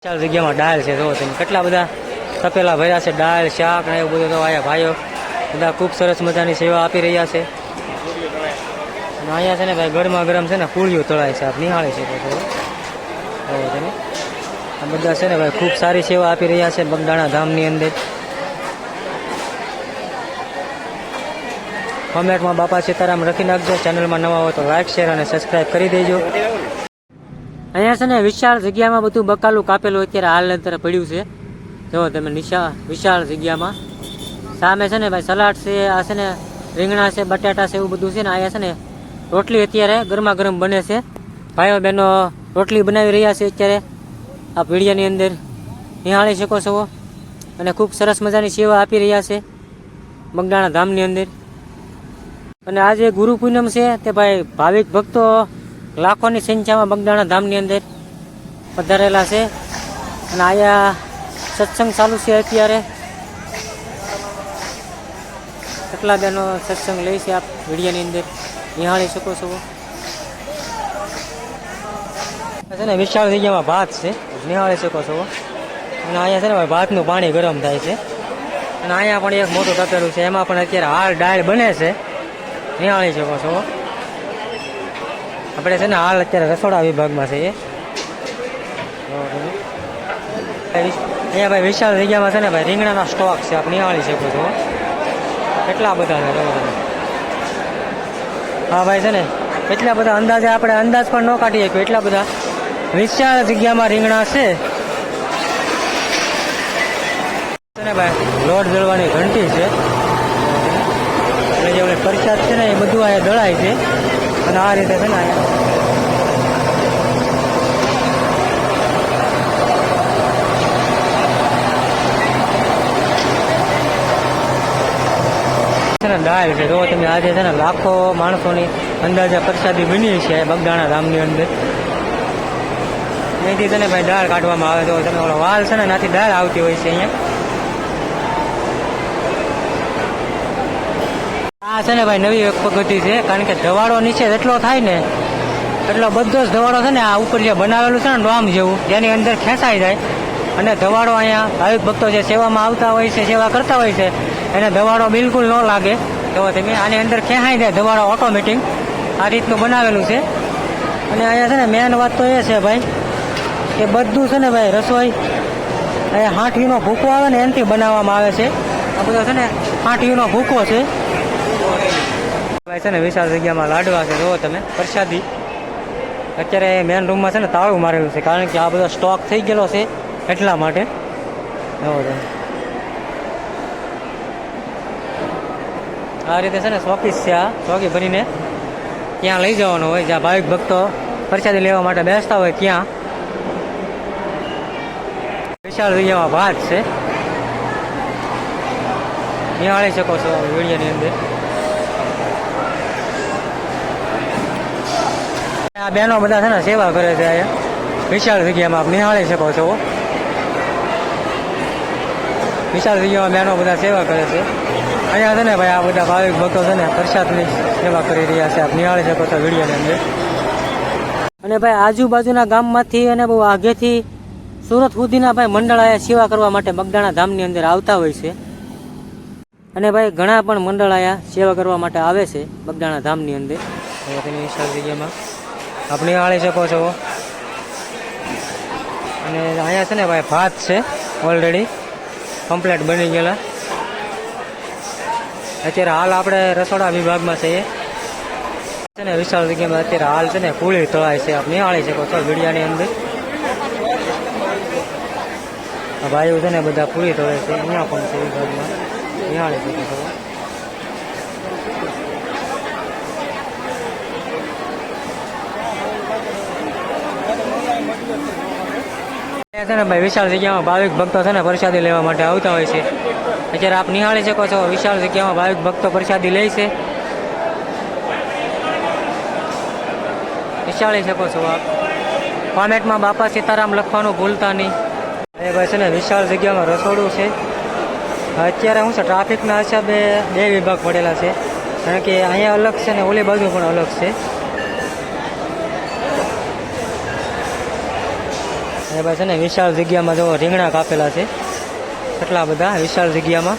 ચાલ જગ્યામાં દાળ છે. જો તમે કેટલા બધા તપેલા ભર્યા છે, દાળ શાક ને એવું બધું. તો અહીંયા ભાઈઓ બધા ખૂબ સરસ મજાની સેવા આપી રહ્યા છે. અને અહીંયા છે ને ભાઈ ગરમા ગરમ છે ને પૂળીઓ તળાય છે. આપ નિહાળી શકો છો. તમે આ બધા છે ને ભાઈ ખૂબ સારી સેવા આપી રહ્યા છે બગદાણા ધામની અંદર. કોમેન્ટમાં બાપા સીતારામ લખી નાખજો. ચેનલમાં નવા હોય તો લાઈક શેર અને સબસ્ક્રાઈબ કરી દેજો. અહીંયા છે ને વિશાળ જગ્યામાં બધું બકાલું કાપેલું અત્યારે હાલ અંદર પડ્યું છે. જો તમે વિશાળ જગ્યામાં સામે છે ને ભાઈ સલાડ છે, આ છે ને રીંગણા છે, બટાટા છે, એવું બધું છે ને. અહીંયા છે ને રોટલી અત્યારે ગરમા ગરમ બને છે. ભાઈઓ બહેનો રોટલી બનાવી રહ્યા છે અત્યારે આ પીડિયાની અંદર નિહાળી શકો છો. અને ખૂબ સરસ મજાની સેવા આપી રહ્યા છે બગદાણા ધામની અંદર. અને આજે ગુરુ પૂનમ છે તે ભાઈ ભાવિક ભક્તો લાખોની સંખ્યામાં બગદાણા ધામની અંદર પધારેલા છે. અને અહીંયા સત્સંગ ચાલુ છે અત્યારે. કેટલા બહેનો સત્સંગ લે છે આપ વિડીયોની અંદર નિહાળી શકો છો. છે ને વિશાળ જગ્યામાં ભાત છે, નિહાળી શકો છો. અને અહીંયા છે ને ભાઈ ભાતનું પાણી ગરમ થાય છે. અને અહીંયા પણ એક મોટું તપેલું છે, એમાં પણ અત્યારે હાલ દાળ બને છે, નિહાળી શકો છો. આપણે છે ને હાલ અત્યારે રસોડા વિભાગમાં છીએ. અહીંયા ભાઈ વિશાળ જગ્યામાં છે ને ભાઈ રીંગણાનો સ્ટોક છે, આપ નિહાળી શકો છો. કેટલા બધા છે. હા ભાઈ છે ને એટલા બધા અંદાજે આપણે અંદાજ પણ ન કાઢી શકીએ એટલા બધા વિશાળ જગ્યામાં રીંગણા છે. ને ભાઈ લોટ દળવાની ઘંટી છે. અને જે પ્રસાદ છે ને એ બધું અહીંયા દળાય છે. અને આ રીતે છે ને દાળ છે. જો તમે આજે છે ને લાખો માણસોની અંદાજે પ્રસાદી બની છે બગદાણા ધામની અંદર. અહીંથી છે ને ભાઈ દાળ કાઢવામાં આવે. તો તમે ઓલો વાલ છે ને નાથી દાળ આવતી હોય છે અહીંયા. આ છે ને ભાઈ નવી એક પદ્ધતિ છે, કારણ કે ધવાડો નીચે જેટલો થાય ને એટલો બધો જ ધવાડો છે ને આ ઉપર જે બનાવેલું છે ને ડોમ જેવું, જેની અંદર ખેંચાઈ જાય. અને ધવાડો અહીંયા ભાવિક ભક્તો જે સેવામાં આવતા હોય છે, સેવા કરતા હોય છે, એને ધવાડો બિલકુલ ન લાગે. તો તમે આની અંદર ખેંચાઈ જાય ધવાડો ઓટોમેટિક. આ રીતનું બનાવેલું છે. અને અહીંયા છે ને મેન વાત તો એ છે ભાઈ કે બધું છે ને ભાઈ રસોઈ અહીંયા હાંઠીનો ભૂકો આવે ને એનાથી બનાવવામાં આવે છે. આ બધો છે ને હાંઠીનો ભૂકો છે ભાઈ. છે ને વિશાળ જગ્યામાં લાડવા છે. જુઓ તમે પ્રસાદી. અત્યારે મેન રૂમમાં છે ને તાળું મારેલું છે, કારણ કે આ બધો સ્ટોક થઈ ગયેલો છે એટલા માટે. આ રીતે છે ને શોકીસ છે. આ શોકી ભરીને ત્યાં લઈ જવાનો હોય જ્યાં ભાવિક ભક્તો પ્રસાદી લેવા માટે બેસતા હોય ત્યાં. વિશાળ જગ્યામાં ભાત છે, નિહાળી શકો છો વિડીયોની અંદર. આ બહેનો બધા છે ને સેવા કરે છે અહીંયા વિશાળ જગ્યામાં, આપ નિહાળી શકો છો. વિશાળ જગ્યામાં બહેનો બધા સેવા કરે છે. અહીંયા છે ને ભાઈ આ બધા ભાવિક ભક્તો છે ને પ્રસાદની સેવા કરી રહ્યા છે, આપ નિહાળી શકો છો વિડીયોની અંદર. અને ભાઈ આજુબાજુના ગામમાંથી અને બહુ આગેથી સુરત સુધીના ભાઈ મંડળ અહીંયા સેવા કરવા માટે બગદાણા ધામની અંદર આવતા હોય છે. અને ભાઈ ઘણા પણ મંડળ અહીંયા સેવા કરવા માટે આવે છે બગદાણા ધામની અંદર. તેની વિશાળ જગ્યામાં આપ નિહાળી શકો છો. અને અહીંયા છે ને ભાઈ ભાત છે ઓલરેડી કમ્પ્લીટ બની ગયેલા. અત્યારે હાલ આપણે રસોડા વિભાગમાં છીએ. છે ને વિશાળ જગ્યામાં અત્યારે હાલ છે ને પૂળી તળાય છે, આપ નિહાળી શકો છો વિડીયાની અંદર. ભાઈઓ છે ને બધા પૂળી તળે છે, અહીંયા પણ છે વિભાગમાં, નિહાળી શકો છો. છે ને ભાઈ વિશાળ જગ્યામાં ભાવિક ભક્તો છે ને પ્રસાદી લેવા માટે આવતા હોય છે. અત્યારે આપ નિહાળી શકો છો વિશાળ જગ્યામાં ભાવિક ભક્તો પ્રસાદી લે છે, નિહાળી શકો છો આપ. કોમેન્ટમાં બાપા સીતારામ લખવાનું ભૂલતા નહીં. એ ભાઈ છે ને વિશાળ જગ્યામાં રસોડું છે. અત્યારે શું છે ટ્રાફિકના હિસાબે બે વિભાગ પડેલા છે, કારણ કે અહીંયા અલગ છે ને ઓલી બાજુ પણ અલગ છે. એ ભાઈ છે ને વિશાળ જગ્યામાં જો રીંગણા કાપેલા છે, કેટલા બધા વિશાળ જગ્યામાં.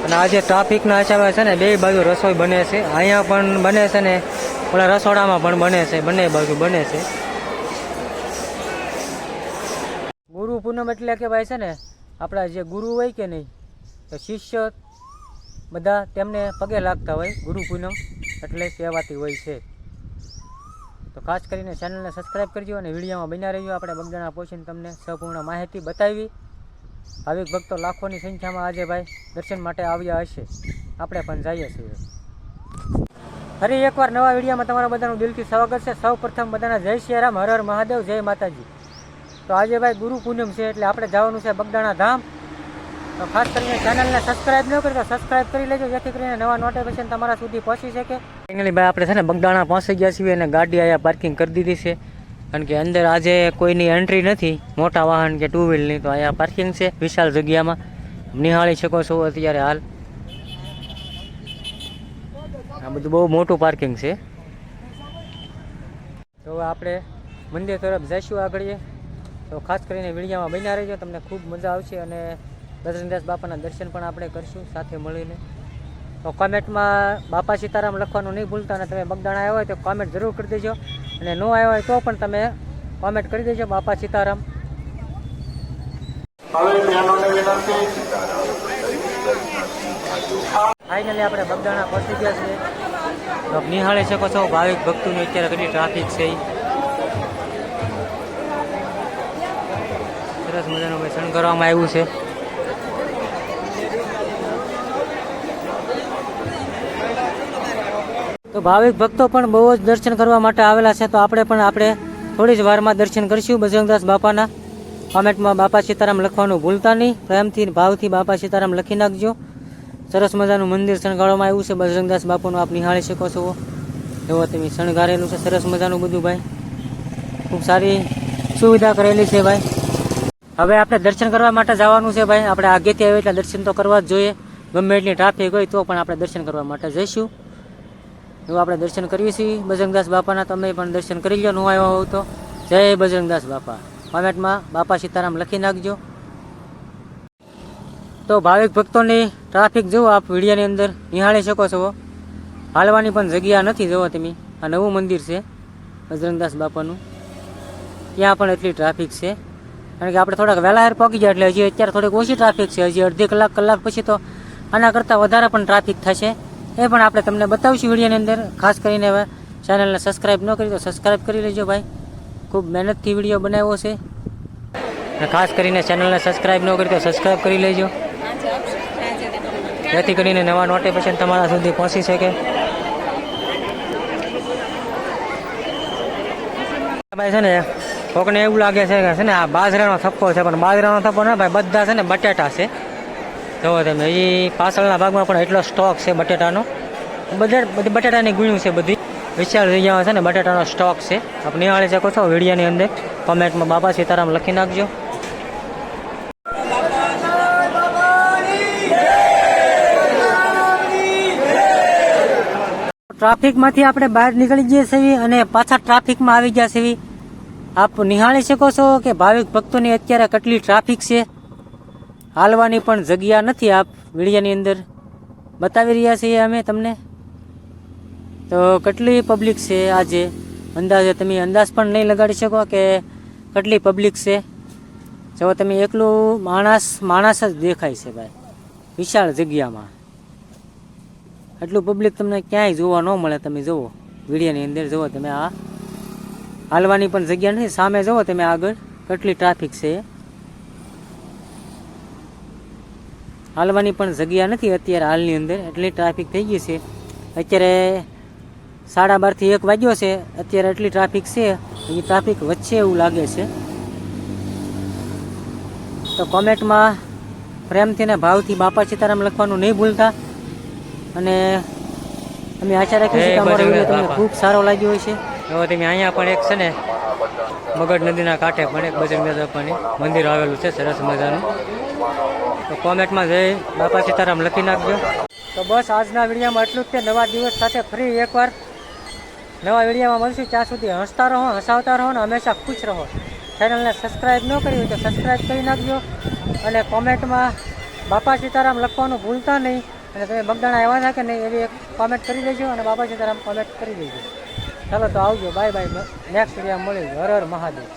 અને આજે ટ્રાફિકના હિસાબે છે ને બે બાજુ રસોઈ બને છે, અહીંયા પણ બને છે ને ઓલા રસોડામાં પણ બને છે, બંને બાજુ બને છે. ગુરુ પૂનમ એટલે કે ભાઈ છે ને આપણા જે ગુરુ હોય કે નહીં, તો શિષ્ય બધા તેમને પગે લાગતા હોય, ગુરુ પૂનમ એટલે કહેવાતી હોય છે. તો ખાસ કરીને ચેનલને સબસ્ક્રાઈબ કરજો અને વિડીયોમાં બન્યા રહેજો. આપણે બગદાણા પહોંચીને તમને સંપૂર્ણ માહિતી બતાવી. ભાવિક ભક્તો લાખોની સંખ્યામાં આજે ભાઈ દર્શન માટે આવ્યા હશે, આપણે પણ જઈએ છીએ. ફરી એકવાર નવા વિડીયોમાં તમારા બધાનું દિલથી સ્વાગત છે. સૌ પ્રથમ બધાના જય શ્રી રામ, હર હર મહાદેવ, જય માતાજી. તો આજે ભાઈ ગુરુ પૂનમ છે એટલે આપણે જવાનું છે બગદાણા ધામ. તો ખાસ કરીને ચેનલને સબસ્ક્રાઈબ ન કરી તો સબસ્ક્રાઈબ કરી લેજો, જેથી કરીને નવા નોટિફિકેશન તમારા સુધી પહોંચી શકે. ફાઇનલી ભાઈ આપણે છે ને બગદાણા પહોંચી ગયા છીએ અને ગાડી અહીંયા પાર્કિંગ કરી દીધી છે, કારણ કે અંદર આજે કોઈની એન્ટ્રી નથી, મોટા વાહન કે ટુ વ્હીલની. તો અહીંયા પાર્કિંગ છે વિશાળ જગ્યામાં, નિહાળી શકો છો અત્યારે હાલ. આ બધું બહુ મોટું પાર્કિંગ છે. તો આપણે મંદિર તરફ જઈશું આગળ. તો ખાસ કરીને વિડીયોમાં બન્યા રહેજો, તમને ખૂબ મજા આવશે અને બજરંગદાસ બાપાના દર્શન પણ આપણે કરશું સાથે મળીને. તો કોમેન્ટમાં બાપા સીતારામ લખવાનું નહીં ભૂલતા, અને તમે બગદાણા આવ્યા હોય તો કોમેન્ટ જરૂર કરી દેજો, અને ન આવ્યા હોય તો પણ તમે કોમેન્ટ કરી દેજો બાપા સીતારામ. ફાઇનલી આપણે બગદાણા પહોંચી ગયા છીએ. તો નિહાળી શકો છો ભાવિક ભક્તોની અત્યારે કેટલી ટ્રાફિક છે. સરસ મજાનું ભાઈ શણગારવામાં આવ્યું છે. તો ભાવિક ભક્તો પણ બહુ જ દર્શન કરવા માટે આવેલા છે. તો આપણે થોડી જ વારમાં દર્શન કરીશું બજરંગદાસ બાપાના. કોમેન્ટમાં બાપા સીતારામ લખવાનું ભૂલતા નહીં, પ્રેમથી ભાવથી બાપા સીતારામ લખી નાખજો. સરસ મજાનું મંદિર શણગારવામાં આવ્યું છે બજરંગદાસ બાપુનું, આપ નિહાળી શકો છો. એવો તમે શણગારેલું છે સરસ મજાનું બધું ભાઈ, ખૂબ સારી સુવિધા કરેલી છે ભાઈ. હવે આપણે દર્શન કરવા માટે જવાનું છે ભાઈ. આપણે આગેથી આવ્યા એટલે દર્શન તો કરવા જ જોઈએ, ગમે એટલી ટ્રાફિક હોય તો પણ આપણે દર્શન કરવા માટે જઈશું. એવું આપણે દર્શન કરીએ છીએ બજરંગદાસ બાપાના. તમે પણ દર્શન કરી લો, ન આવ્યા હોવ તો. જય બજરંગદાસ બાપા. કોમેન્ટમાં બાપા સીતારામ લખી નાખજો. તો ભાવિક ભક્તોની ટ્રાફિક જુઓ આપ વિડીયોની અંદર નિહાળી શકો છો. હાલવાની પણ જગ્યા નથી. જુઓ તમે, આ નવું મંદિર છે બજરંગદાસ બાપાનું, ત્યાં પણ એટલી ટ્રાફિક છે. કારણ કે આપણે થોડાક વહેલા પહોંચી જાય એટલે હજી અત્યારે થોડીક ઓછી ટ્રાફિક છે. હજી અડધી કલાક પછી તો આના કરતાં વધારે પણ ટ્રાફિક થશે. એ પણ આપણે તમને બતાવીશું વિડીયોની અંદર. ખાસ કરીને હવે ચેનલને સબસ્ક્રાઈબ ન કરી તો સબસ્ક્રાઈબ કરી લેજો ભાઈ, ખૂબ મહેનતથી વિડીયો બનાવ્યો છે. અને ખાસ કરીને ચેનલને સબસ્ક્રાઈબ ન કરી તો સબસ્ક્રાઈબ કરી લેજો, જેથી કરીને નવા નોટિફિકેશન તમારા સુધી પહોંચી શકે. ભાઈ છે ને કોકને એવું લાગે છે કે છે ને આ બાજરાનો થપ્પો છે, પણ બાજરાનો થપ્પો ના ભાઈ, બધા છે ને બટેટા છે. જુઓ તમે, એ પાછળના ભાગમાં પણ એટલો સ્ટોક છે બટેટાનો. બધી બટેટાની ગુણ્યું છે બધી. વિશાળ જગ્યામાં છે ને બટેટાનો સ્ટોક છે. આપ નિહાળી શકો છો વિડીયોની અંદર. કોમેન્ટમાં બાપા સીતારામ લખી નાખજો. ટ્રાફિકમાંથી આપણે બહાર નીકળી જઈએ છીએ અને પાછા ટ્રાફિકમાં આવી ગયા છીએ. આપ નિહાળી શકો છો કે ભાવિક ભક્તોની અત્યારે કેટલી ટ્રાફિક છે. હાલવાની પણ જગ્યા નથી. આપ વિડીયોની અંદર બતાવી રહ્યા છીએ અમે તમને. તો કેટલી પબ્લિક છે આજે, અંદાજે તમે અંદાજ પણ નહીં લગાડી શકો કે કેટલી પબ્લિક છે. જો તમે એકલું માણસ જ દેખાય છે ભાઈ વિશાળ જગ્યામાં. એટલું પબ્લિક તમને ક્યાંય જોવા ન મળે. તમે જુઓ વિડીયોની અંદર, જુઓ તમે, આ હાલવાની પણ જગ્યા નથી. સામે જુઓ તમે આગળ કેટલી ટ્રાફિક છે. હાલવાની પણ જગ્યા નથી અત્યારે હાલની અંદર, એટલી ટ્રાફિક થઈ ગઈ છે. અત્યારે 12:30 થી 1 વાગ્યો છે. અત્યારે એટલી ટ્રાફિક છે, એ ટ્રાફિક વચ્ચે એવું લાગે છે. તો કોમેન્ટમાં પ્રેમથી ને ભાવથી બાપા સીતારામ લખવાનું નહીં ભૂલતા. અને અમે આશા રાખીએ છીએ કે અમારો વિડીયો તમને ખૂબ સારો લાગ્યો હોય છે. હવે તમે અહીંયા પણ એક છે ને મગડ નદીના કાંઠે પણ એક બજરંગદાસ બાપાની મંદિર આવેલું છે સરસ મજાનું. તો કોમેન્ટમાં જય બાપા સીતારામ લખી નાખજો. તો બસ આજના વિડીયોમાં એટલું જ છે. નવા દિવસ સાથે ફરી એકવાર નવા વિડીયોમાં મળશું. ત્યાં સુધી હસતા રહો, હસાવતા રહો ને હંમેશા ખુશ રહો. ચેનલને સબસ્ક્રાઈબ ન કરી હોય તો સબસ્ક્રાઈબ કરી નાખજો અને કોમેન્ટમાં બાપા સીતારામ લખવાનું ભૂલતા નહીં અને તમે બગદાણા આવ્યા હતા કે નહીં એવી એક કોમેન્ટ કરી દેજો અને બાપા સીતારામ કોમેન્ટ કરી દેજો. ચાલો તો આવજો, બાય બાય, નેક્સ્ટ વિડીયો મળીશું. હર હર મહાદેવ.